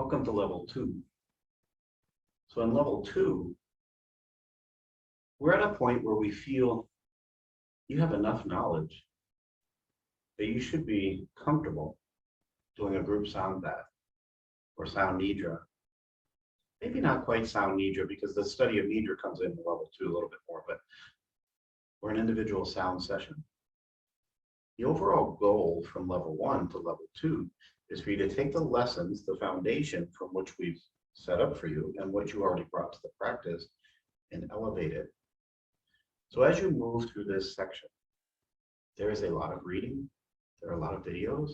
Welcome to level 2. So in level 2, we're at a point where we feel you have enough knowledge that you should be comfortable doing a group sound bath or sound nidra. Maybe not quite sound nidra because the study of nidra comes in level 2 a little bit more, but or an individual sound session. The overall goal from level 1 to level 2 is for you to take the lessons, the foundation from which we've set up for you and what you already brought to the practice and elevate it. So as you move through this section, there is a lot of reading, there are a lot of videos.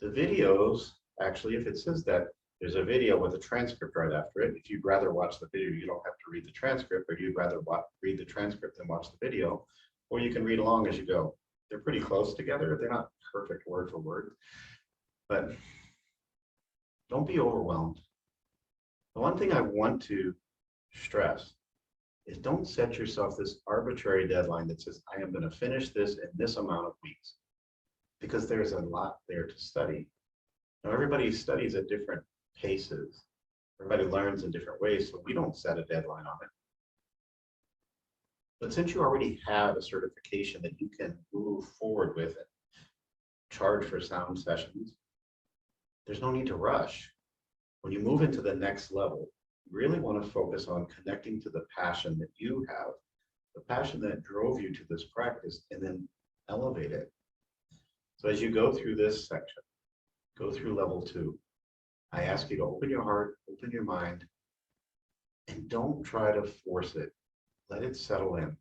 The videos, actually, if it says that there's a video with a transcript right after it, if you'd rather watch the video, you don't have to read the transcript, or you'd rather read the transcript than watch the video, or you can read along as you go. They're pretty close together. They're not perfect word for word, but don't be overwhelmed. The one thing I want to stress is don't set yourself this arbitrary deadline that says, I am going to finish this in this amount of weeks, because there's a lot there to study. Now, everybody studies at different paces. Everybody learns in different ways, so we don't set a deadline on it. But since you already have a certification that you can move forward with and charge for sound sessions, there's no need to rush. When you move into the next level, you really want to focus on connecting to the passion that you have, the passion that drove you to this practice, and then elevate it. So as you go through this section, go through level 2, I ask you to open your heart, open your mind, and don't try to force it. Let it settle in.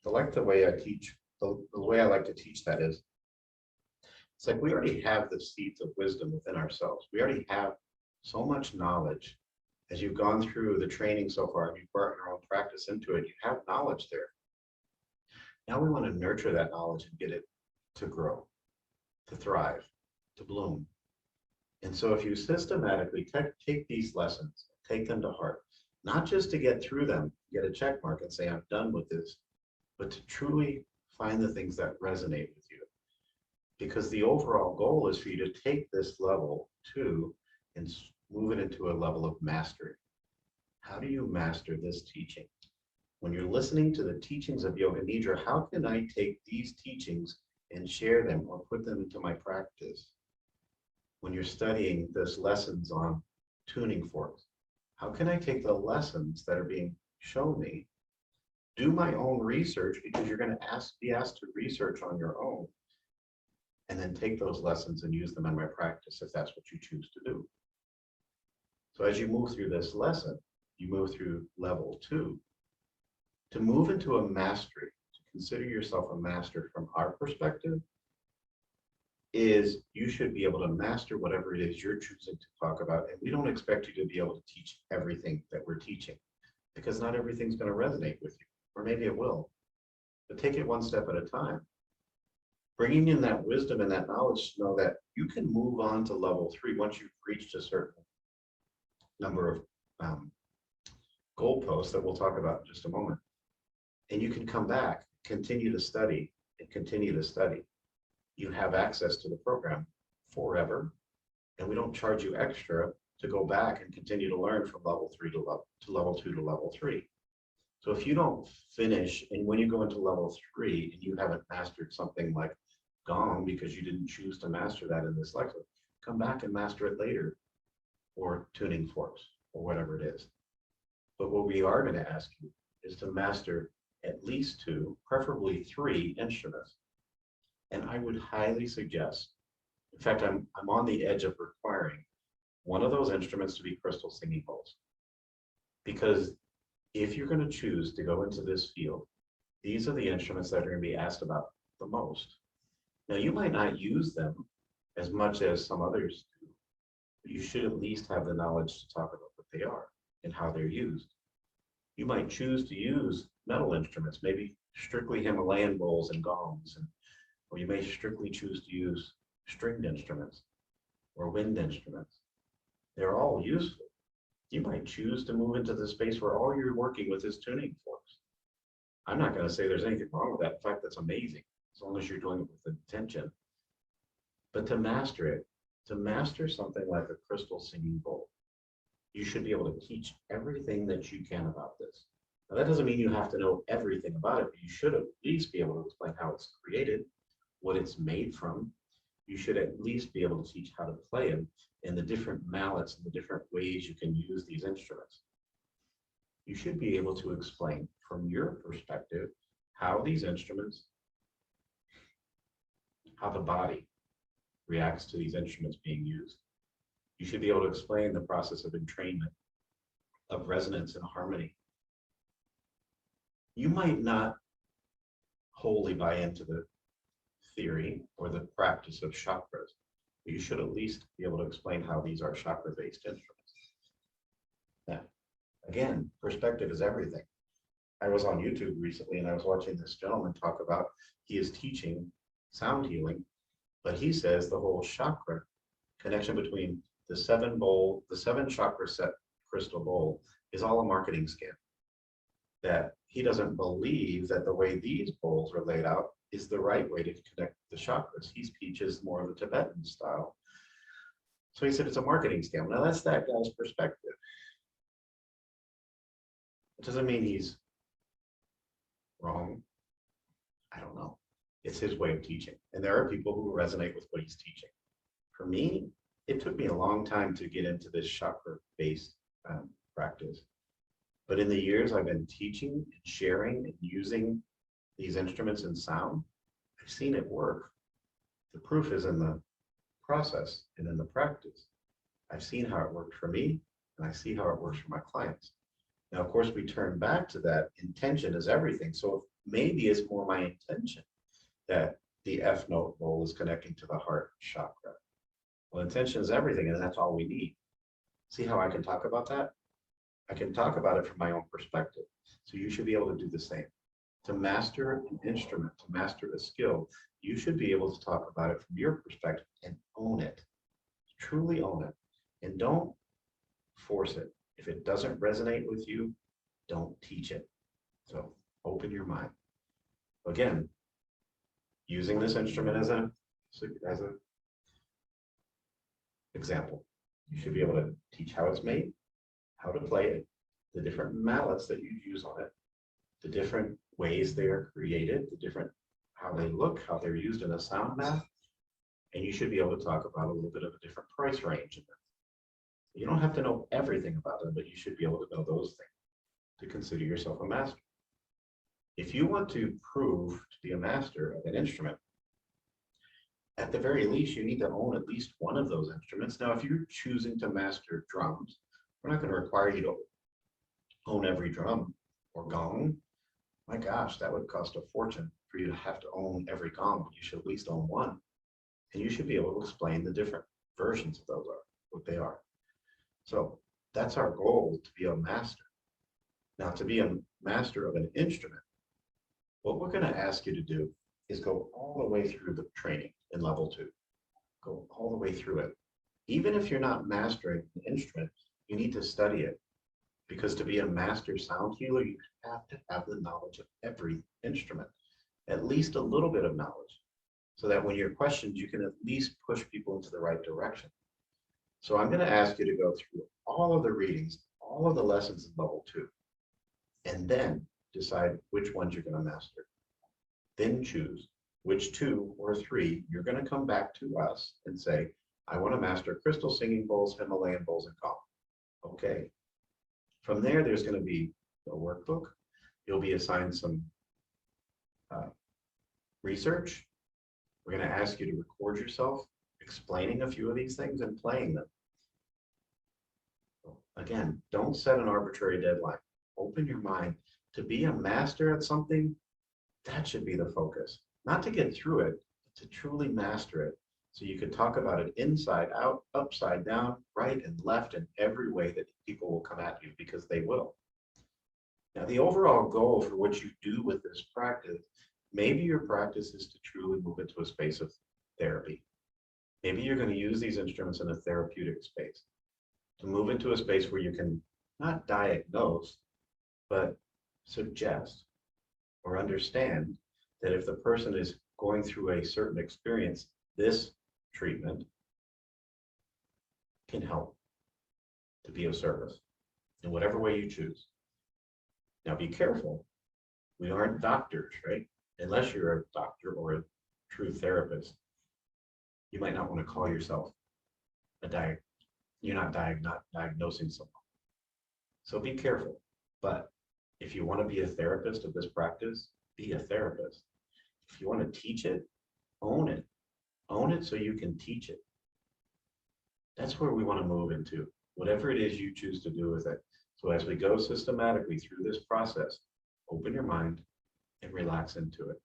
I like the way I teach, the way I like to teach that is, it's like we already have the seeds of wisdom within ourselves. We already have so much knowledge. As you've gone through the training so far, and you've brought your own practice into it, you have knowledge there. Now we want to nurture that knowledge and get it to grow, to thrive, to bloom. And so if you systematically take these lessons, take them to heart, not just to get through them, get a check mark and say, I'm done with this, but to truly find the things that resonate with you. Because the overall goal is for you to take this level 2 and move it into a level of mastery. How do you master this teaching? When you're listening to the teachings of Yoga Nidra, how can I take these teachings and share them or put them into my practice? When you're studying this lessons on tuning forks, how can I take the lessons that are being shown me, do my own research, because you're going to be asked to research on your own, and then take those lessons and use them in my practice if that's what you choose to do. So as you move through this lesson, you move through level 2. To move into a mastery, to consider yourself a master from our perspective, is you should be able to master whatever it is you're choosing to talk about. And we don't expect you to be able to teach everything that we're teaching, because not everything's going to resonate with you, or maybe it will. But take it one step at a time. Bringing in that wisdom and that knowledge to know that you can move on to level 3 once you've reached a certain number of goalposts that we'll talk about in just a moment. And you can come back, continue to study, and continue to study. You have access to the program forever, and we don't charge you extra to go back and continue to learn from level 3 to level 2 to level 3. So if you don't finish, and when you go into level 3 and you haven't mastered something like Gong because you didn't choose to master that in this lecture, come back and master it later, or tuning forks, or whatever it is. But what we are going to ask you is to master at least 2, preferably 3 instruments. And I would highly suggest, in fact, I'm on the edge of requiring one of those instruments to be crystal singing bowls. Because if you're going to choose to go into this field, these are the instruments that are going to be asked about the most. Now, you might not use them as much as some others do, but you should at least have the knowledge to talk about what they are and how they're used. You might choose to use metal instruments, maybe strictly Himalayan bowls and gongs, or you may strictly choose to use stringed instruments or wind instruments. They're all useful. You might choose to move into the space where all you're working with is tuning forks. I'm not going to say there's anything wrong with that. In fact, that's amazing, as long as you're doing it with intention. But to master it, To master something like a crystal singing bowl, you should be able to teach everything that you can about this. Now, that doesn't mean you have to know everything about it, but you should at least be able to explain how it's created, what it's made from. You should at least be able to teach how to play them and the different mallets and the different ways you can use these instruments. You should be able to explain from your perspective how these instruments, how the body reacts to these instruments being used. You should be able to explain the process of entrainment, of resonance and harmony. You might not wholly buy into the theory or the practice of chakras, but you should at least be able to explain how these are chakra-based instruments. Now, again, perspective is everything. I was on YouTube recently and I was watching this gentleman talk about, he is teaching sound healing, but he says the whole chakra connection between the seven chakra set crystal bowl is all a marketing scam. That he doesn't believe that the way these bowls are laid out is the right way to connect the chakras. He teaches more of the Tibetan style. So he said it's a marketing scam. Now that's that guy's perspective. It doesn't mean he's wrong. I don't know. It's his way of teaching. And there are people who resonate with what he's teaching. For me, it took me a long time to get into this chakra-based practice. But in the years I've been teaching and sharing and using these instruments and sound, I've seen it work. The proof is in the process and in the practice. I've seen how it worked for me, and I see how it works for my clients. Now, of course, we turn back to that intention is everything. So maybe it's more my intention that the F note bowl is connecting to the heart chakra. Well, intention is everything, and that's all we need. See how I can talk about that? I can talk about it from my own perspective. So you should be able to do the same. To master an instrument, to master a skill, you should be able to talk about it from your perspective and own it. Truly own it. And don't force it. If it doesn't resonate with you, don't teach it. So open your mind. Again, using this instrument as a example, you should be able to teach how it's made, how to play it, the different mallets that you use on it, the different ways they are created, the different how they look, how they're used in a sound map, and you should be able to talk about a little bit of a different price range in them. You don't have to know everything about them, but you should be able to know those things to consider yourself a master. If you want to prove to be a master of an instrument, at the very least, you need to own at least one of those instruments. Now, if you're choosing to master drums, we're not going to require you to own every drum or gong. My gosh, that would cost a fortune for you to have to own every gong. You should at least own one. And you should be able to explain the different versions of those are, what they are. So that's our goal, to be a master. Now, to be a master of an instrument, what we're going to ask you to do is go all the way through the training in level 2. Go all the way through it. Even if you're not mastering an instrument, you need to study it. Because to be a master sound healer, you have to have the knowledge of every instrument, at least a little bit of knowledge, so that when you're questioned, you can at least push people into the right direction. So I'm going to ask you to go through all of the readings, all of the lessons in level 2, and then decide which ones you're going to master. Then choose which 2 or 3 you're going to come back to us and say, I want to master crystal singing bowls, Himalayan bowls, and gong. Okay. From there, there's going to be a workbook. You'll be assigned some research. We're going to ask you to record yourself explaining a few of these things and playing them. Again, don't set an arbitrary deadline. Open your mind. To be a master at something, that should be the focus. Not to get through it, but to truly master it. So you can talk about it inside out, upside down, right and left, in every way that people will come at you, because they will. Now, the overall goal for what you do with this practice, maybe your practice is to truly move into a space of therapy. Maybe you're going to use these instruments in a therapeutic space, to move into a space where you can not diagnose, but suggest or understand that if the person is going through a certain experience, this treatment can help to be of service in whatever way you choose. Now be careful. We aren't doctors, right? Unless you're a doctor or a true therapist, you might not want to call yourself you're not diagnosing someone. So be careful. But if you want to be a therapist of this practice, be a therapist. If you want to teach it, own it. Own it so you can teach it. That's where we want to move into, whatever it is you choose to do with it. So as we go systematically through this process, open your mind and relax into it.